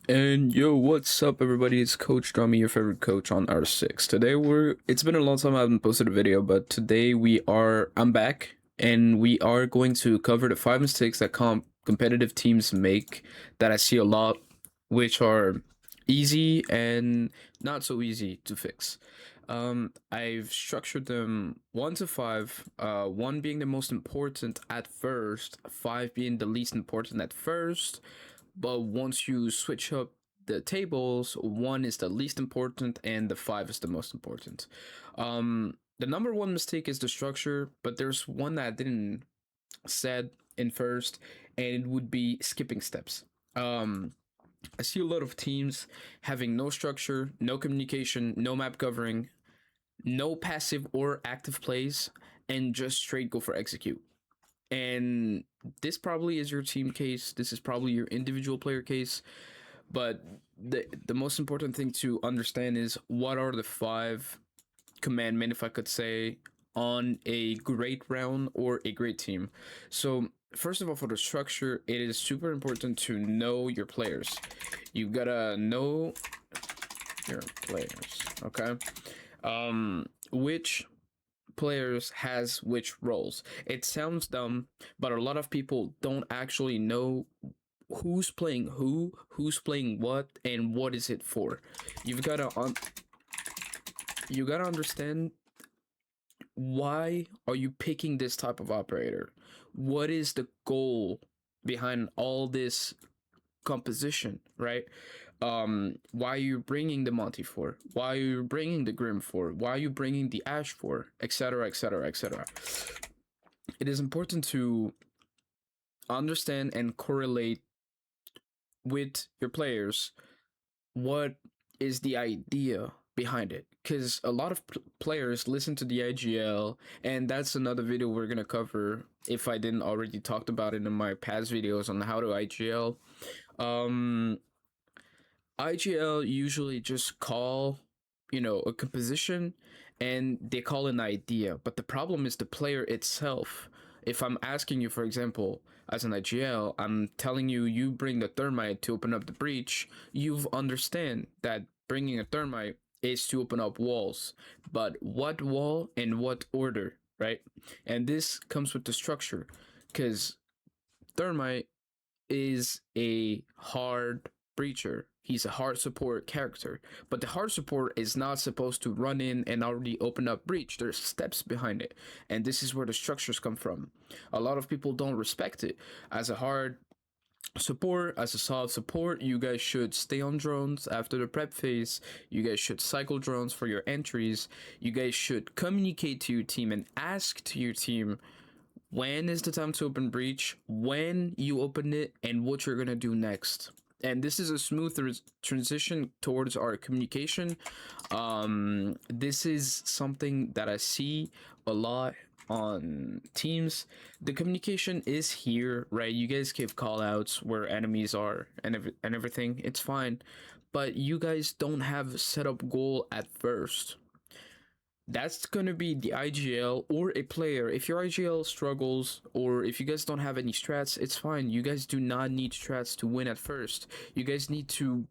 And yo, what's up, everybody? It's Coach.Drummy, your favorite coach on R6. Today it's been a long time I haven't posted a video, but today I'm back and we are going to cover the 5 mistakes that competitive teams make that I see a lot, which are easy and not so easy to fix. I've structured them 1 to 5, one being the most important at first, 5 being the least important at first, but once you switch up the tables, 1 is the least important and the 5 is the most important. The number one mistake is the structure, but there's one that I didn't said in first, and it would be skipping steps. Um, I see a lot of teams having no structure, no communication, no map covering, no passive or active plays, and just straight go for execute. And this probably is your team case. This is probably your individual player case. But the most important thing to understand is what are the 5 commandments, if I could say, on a great round or a great team. So first of all, for the structure, it is super important to know your players. You gotta know your players, okay? Which players has which roles. It sounds dumb, but a lot of people don't actually know who's playing who's playing what, and what is it for. You've got to you got to understand why are you picking this type of operator? What is the goal behind all this composition, right? Why are you bringing the Monty for? Why are you bringing the Grim for? Why are you bringing the Ash for? Etc. Etc. Etc. It is important to understand and correlate with your players what is the idea behind it, because a lot of players listen to the IGL, and that's another video we're gonna cover if I didn't already talked about it in my past videos on how to IGL. um IGL usually just call, a composition, and they call an idea. But the problem is the player itself. If I'm asking you, for example, as an IGL, I'm telling you, you bring the thermite to open up the breach, you understand that bringing a thermite is to open up walls. But what wall and what order, right? And this comes with the structure, because thermite is a hard breacher. He's a hard support character, but the hard support is not supposed to run in and already open up breach. There's steps behind it, and this is where the structures come from. A lot of people don't respect it. As a hard support, as a solid support, you guys should stay on drones after the prep phase. You guys should cycle drones for your entries. You guys should communicate to your team and ask to your team when is the time to open breach, when you open it, and what you're gonna do next. And this is a smooth transition towards our communication. This is something that I see a lot on teams. The communication is here, right? You guys give call outs where enemies are and everything. It's fine. But you guys don't have set up goal at first. That's gonna be the IGL or a player. If your IGL struggles, or if you guys don't have any strats, it's fine. You guys do not need strats to win at first. You guys need to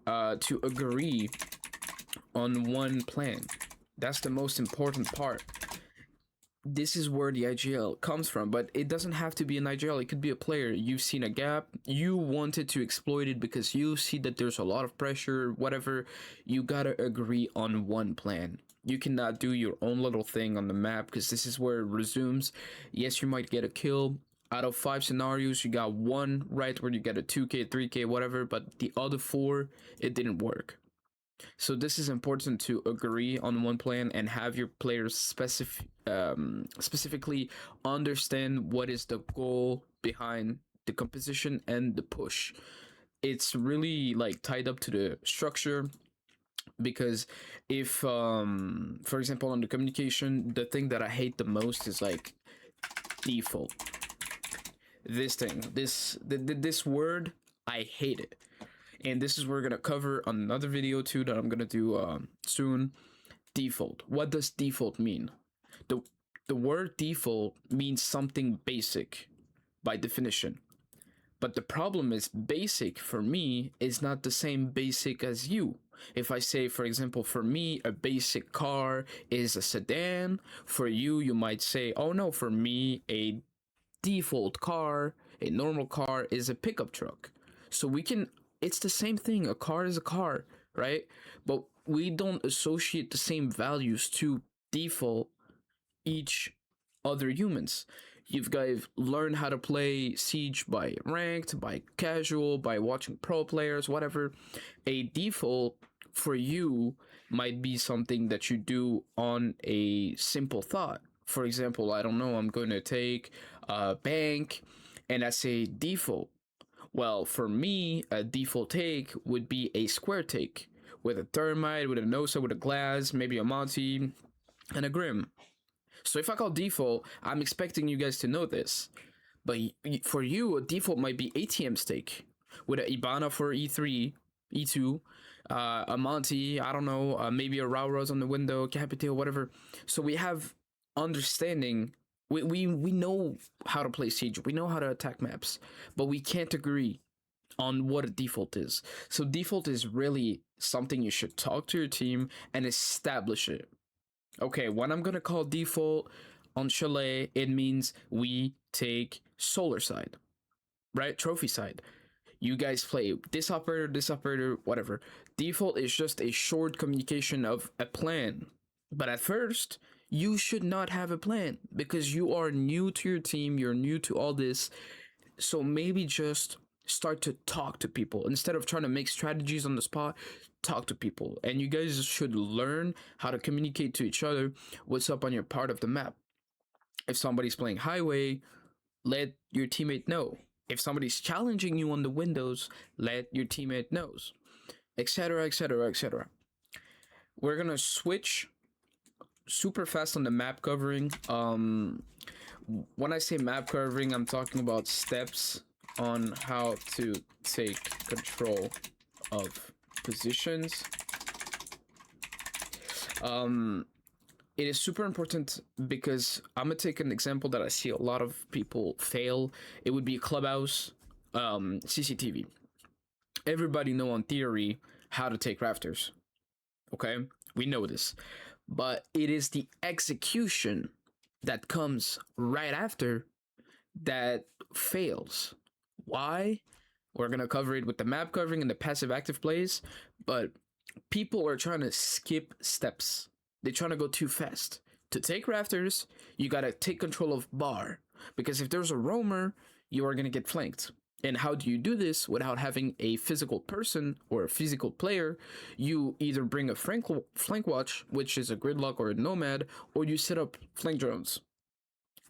to agree on one plan. That's the most important part. This is where the IGL comes from, but it doesn't have to be an IGL. It could be a player. You've seen a gap, you wanted to exploit it because you see that there's a lot of pressure, whatever. You gotta agree on one plan. You cannot do your own little thing on the map, because this is where it resumes. Yes, you might get a kill. Out of 5 scenarios, you got one right where you get a 2k, 3k, whatever, but the other 4, it didn't work. So this is important to agree on one plan and have your players specifically understand what is the goal behind the composition and the push. It's really like tied up to the structure, because if for example, on the communication, the thing that I hate the most is like default. This thing, this word, I hate it. And this is what we're gonna cover on another video too that I'm gonna do soon. Default. What does default mean? The the word default means something basic by definition, But the problem is basic for me is not the same basic as you. If I say, for example, for me, a basic car is a sedan, for you, you might say, oh no, for me, a default car, a normal car is a pickup truck. So we can, it's the same thing. A car is a car, right? But we don't associate the same values to default each other humans. You've guys learned how to play Siege by ranked, by casual, by watching pro players, whatever. A default for you might be something that you do on a simple thought. For example, I don't know, I'm going to take a bank and that's a default. Well, for me, a default take would be a square take with a thermite, with a Nosa, with a glass, maybe a Monty, and a Grim. So if I call default, I'm expecting you guys to know this. But for you, a default might be ATM stake with an Ibana for E3, E2, a Monty, I don't know, maybe a Rauros on the window, Capital, whatever. So we have understanding. We know how to play Siege. We know how to attack maps, but we can't agree on what a default is. So default is really something you should talk to your team and establish it. Okay, when I'm gonna call default on Chalet, it means we take solar side, right? Trophy side. You guys play this operator, whatever. Default is just a short communication of a plan. But at first, you should not have a plan because you are new to your team, you're new to all this. So maybe just start to talk to people instead of trying to make strategies on the spot. Talk to people, and you guys should learn how to communicate to each other what's up on your part of the map. If somebody's playing highway, let your teammate know. If somebody's challenging you on the windows, let your teammate knows, etc, etc, etc. We're gonna switch super fast on the map covering. When I say map covering, I'm talking about steps on how to take control of positions. It is super important because I'm gonna take an example that I see a lot of people fail. It would be Clubhouse, CCTV. Everybody know on theory how to take rafters. Okay, we know this, but it is the execution that comes right after that fails. Why? We're gonna cover it with the map covering and the passive active plays, but people are trying to skip steps. They're trying to go too fast. To take rafters, you gotta take control of bar, because if there's a roamer, you are gonna get flanked. And how do you do this without having a physical person or a physical player? You either bring a flank watch, which is a gridlock or a nomad, or you set up flank drones.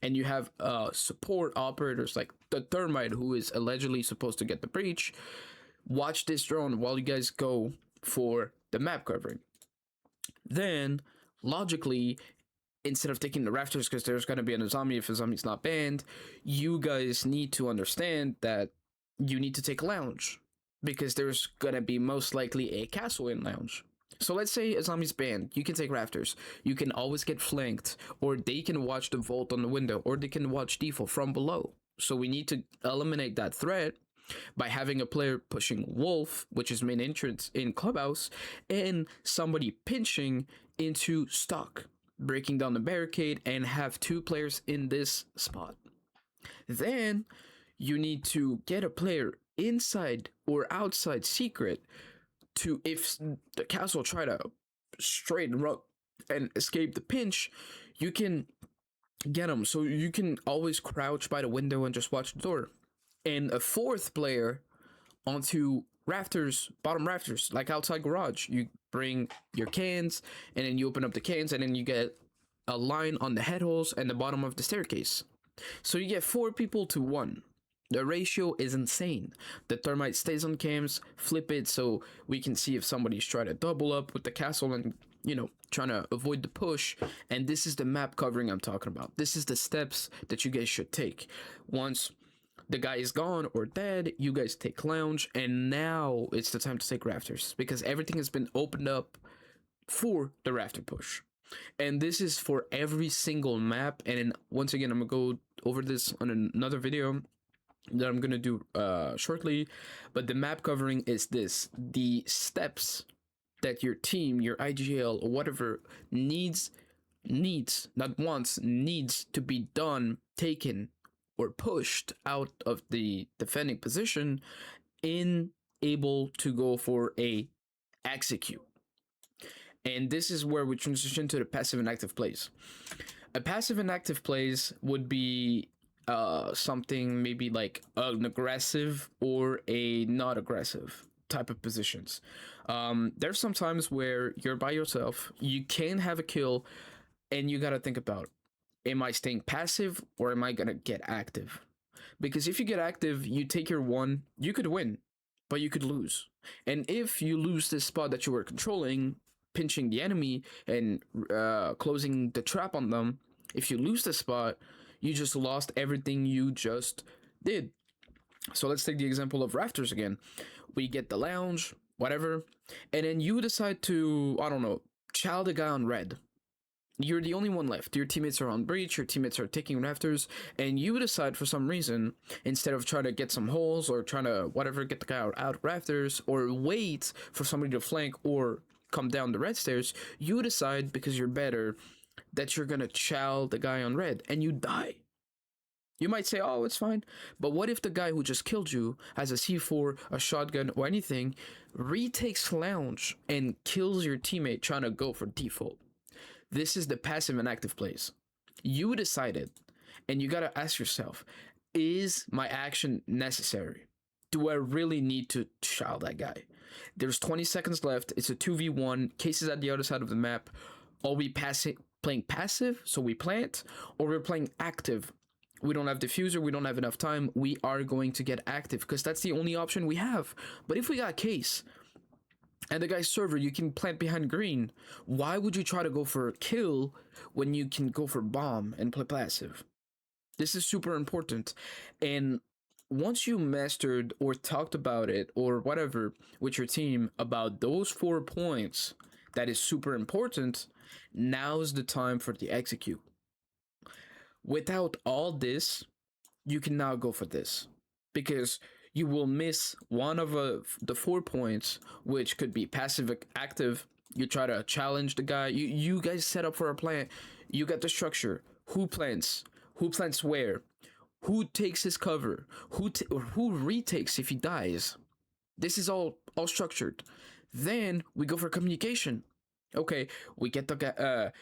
And you have support operators like the thermite, who is allegedly supposed to get the breach. Watch this drone while you guys go for the map covering. Then, logically, instead of taking the rafters because there's going to be a zombie if a zombie's not banned, you guys need to understand that you need to take lounge because there's going to be most likely a castle in lounge. So let's say a zombie's banned, you can take rafters, you can always get flanked, or they can watch the vault on the window, or they can watch default from below. So we need to eliminate that threat by having a player pushing wolf, which is main entrance in Clubhouse, and somebody pinching into stock, breaking down the barricade, and have two players in this spot. Then you need to get a player inside or outside secret to, if the castle try to straighten up and escape the pinch, you can get them. So you can always crouch by the window and just watch the door. And a fourth player onto rafters, bottom rafters, like outside garage. You bring your cans and then you open up the cans and then you get a line on the head holes and the bottom of the staircase. So you get 4 people to 1. The ratio is insane. The thermite stays on cams, flip it so we can see if somebody's trying to double up with the castle and, trying to avoid the push. And this is the map covering I'm talking about. This is the steps that you guys should take. Once the guy is gone or dead, you guys take lounge, and now it's the time to take rafters because everything has been opened up for the rafter push. And this is for every single map. And then once again, I'm gonna go over this on another video. that I'm gonna do shortly. But the map covering is this: the steps that your team, your IGL or whatever needs not wants needs to be done, taken, or pushed out of the defending position in able to go for a execute. And this is where we transition to the passive and active plays. A passive and active plays would be something maybe like an aggressive or a not aggressive type of positions. There's some times where you're by yourself, you can have a kill, and you gotta think about, am I staying passive or am I gonna get active? Because if you get active, you take your one, you could win, but you could lose. And if you lose this spot that you were controlling, pinching the enemy and closing the trap on them, if you lose the spot, you just lost everything you just did. So let's take the example of rafters again. We get the lounge, whatever, and then you decide to, I don't know, chow the guy on red. You're the only one left. Your teammates are on breach, your teammates are taking rafters, and you decide for some reason, instead of trying to get some holes or trying to whatever, get the guy out rafters, or wait for somebody to flank or come down the red stairs, you decide because you're better that you're gonna chow the guy on red and you die. You might say, oh, it's fine. But what if the guy who just killed you has a C4, a shotgun, or anything, retakes lounge and kills your teammate trying to go for default? This is the passive and active plays. You decided, and you gotta ask yourself, is my action necessary? Do I really need to chow that guy? There's 20 seconds left. It's a 2v1. Cases at the other side of the map. Are we playing passive, so we plant, or we're playing active? We don't have diffuser, we don't have enough time, we are going to get active because that's the only option we have. But if we got case and the guy's server, you can plant behind green, why would you try to go for a kill when you can go for bomb and play passive? This is super important. And once you mastered or talked about it or whatever with your team about those 4 points, that is super important, now's the time for the execute. Without all this, you can now go for this because you will miss one of the 4 points, which could be passive active. You try to challenge the guy. You guys set up for a plan. You got the structure. Who plants? Who plants where? Who takes his cover? Who retakes if he dies? This is all structured. Then we go for communication. Okay, we get the guy.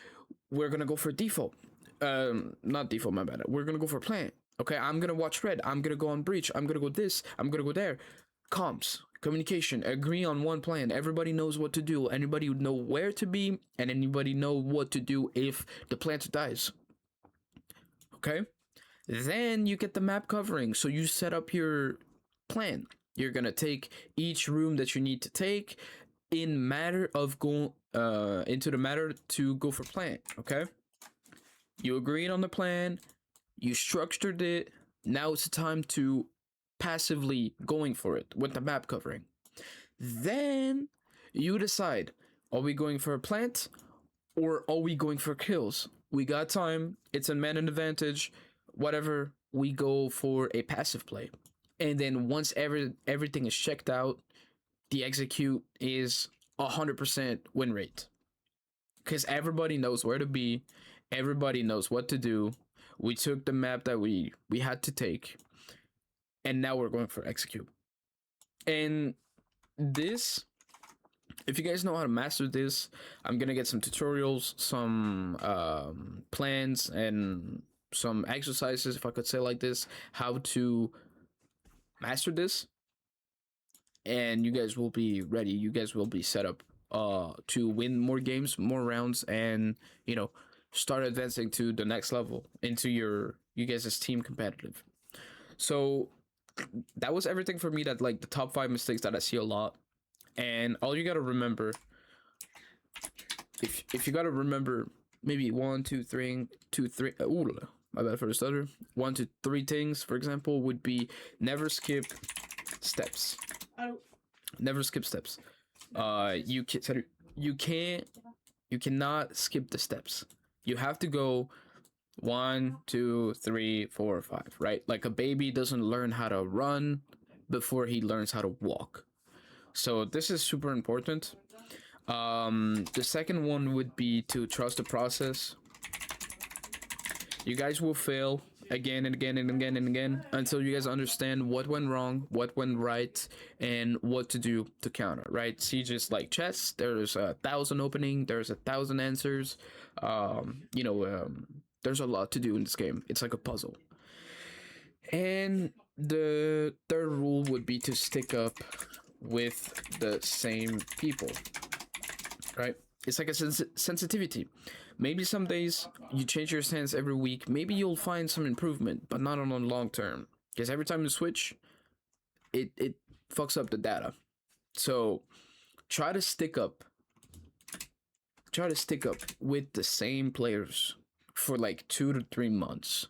We're gonna go for default. Not default, my bad. We're gonna go for plant. Okay, I'm gonna watch red. I'm gonna go on breach. I'm gonna go this. I'm gonna go there. Comms, communication, agree on one plan. Everybody knows what to do. Anybody would know where to be, and anybody know what to do if the plant dies. Okay, then you get the map covering. So you set up your plan. You're gonna take each room that you need to take in matter of go into the matter to go for plant. Okay. You agreed on the plan, you structured it. Now it's the time to passively going for it with the map covering. Then you decide, are we going for a plant or are we going for kills? We got time, it's a man advantage, whatever, we go for a passive play. And then once everything is checked out, the execute is 100% win rate. Because everybody knows where to be, everybody knows what to do. We took the map that we had to take, and now we're going for execute. And this, if you guys know how to master this, I'm gonna get some tutorials, some plans, and some exercises, if I could say like this, how to master this. And you guys will be ready. You guys will be set up to win more games, more rounds, and start advancing to the next level into you guys' team competitive. So that was everything for me. That like the top 5 mistakes that I see a lot. And all you gotta remember, if you gotta remember maybe 1, 2, 3, ooh, my bad for the stutter. 1 to 3 things, for example, would be never skip steps. Never skip steps. You cannot skip the steps. You have to go 1, 2, 3, 4, 5, right? Like a baby doesn't learn how to run before he learns how to walk. So this is super important. The second one would be to trust the process. You guys will fail again and again and again and again until you guys understand what went wrong, what went right, and what to do to counter, right? See, just like chess, there's 1,000 opening, there's 1,000 answers. There's a lot to do in this game. It's like a puzzle. And the third rule would be to stick up with the same people, right? It's like a sensitivity. Maybe some days you change your stance every week. Maybe you'll find some improvement, but not on the long term. Because every time you switch, it fucks up the data. So try to stick up. Try to stick up with the same players for like 2 to 3 months.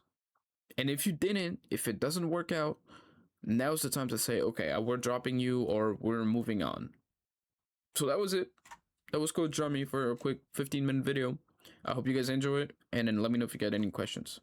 And if you didn't, if it doesn't work out, now's the time to say, okay, we're dropping you or we're moving on. So that was it. That was Coach.Drummy for a quick 15-minute video. I hope you guys enjoy it, and then let me know if you got any questions.